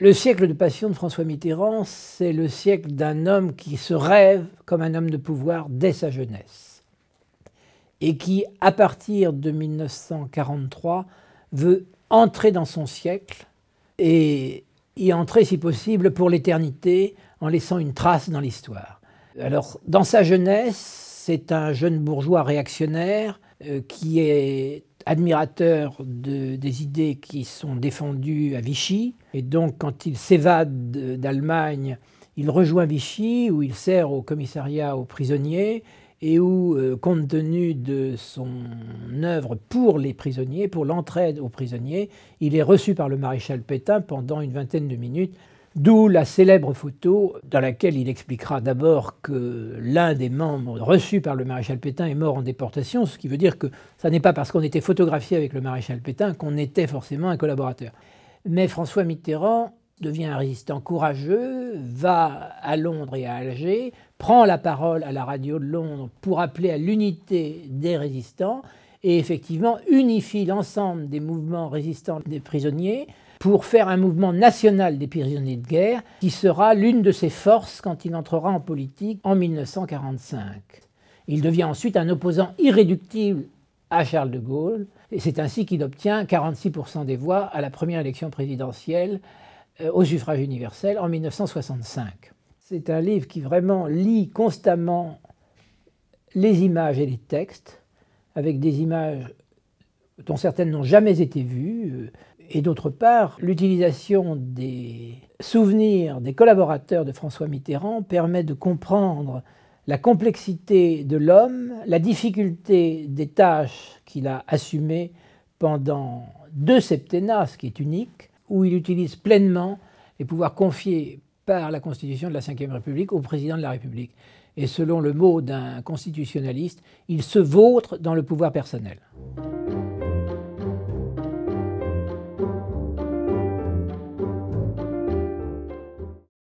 Le siècle de passion de François Mitterrand, c'est le siècle d'un homme qui se rêve comme un homme de pouvoir dès sa jeunesse et qui, à partir de 1943, veut entrer dans son siècle et y entrer, si possible, pour l'éternité, en laissant une trace dans l'histoire. Alors, dans sa jeunesse, c'est un jeune bourgeois réactionnaire qui est admirateur des idées qui sont défendues à Vichy. Et donc, quand il s'évade d'Allemagne, il rejoint Vichy, où il sert au commissariat aux prisonniers, et où, compte tenu de son œuvre pour les prisonniers, pour l'entraide aux prisonniers, il est reçu par le maréchal Pétain pendant une vingtaine de minutes, d'où la célèbre photo dans laquelle il expliquera d'abord que l'un des membres reçus par le maréchal Pétain est mort en déportation, ce qui veut dire que ça n'est pas parce qu'on était photographié avec le maréchal Pétain qu'on était forcément un collaborateur. Mais François Mitterrand devient un résistant courageux, va à Londres et à Alger, prend la parole à la radio de Londres pour appeler à l'unité des résistants et effectivement unifie l'ensemble des mouvements résistants des prisonniers pour faire un mouvement national des prisonniers de guerre qui sera l'une de ses forces quand il entrera en politique en 1945. Il devient ensuite un opposant irréductible à Charles de Gaulle et c'est ainsi qu'il obtient 46% des voix à la première élection présidentielle au suffrage universel en 1965. C'est un livre qui vraiment lit constamment les images et les textes, avec des images dont certaines n'ont jamais été vues, et d'autre part, l'utilisation des souvenirs des collaborateurs de François Mitterrand permet de comprendre la complexité de l'homme, la difficulté des tâches qu'il a assumées pendant 2 septennats, ce qui est unique, où il utilise pleinement les pouvoirs confiés par la Constitution de la Ve République au président de la République. Et selon le mot d'un constitutionnaliste, il se vautre dans le pouvoir personnel.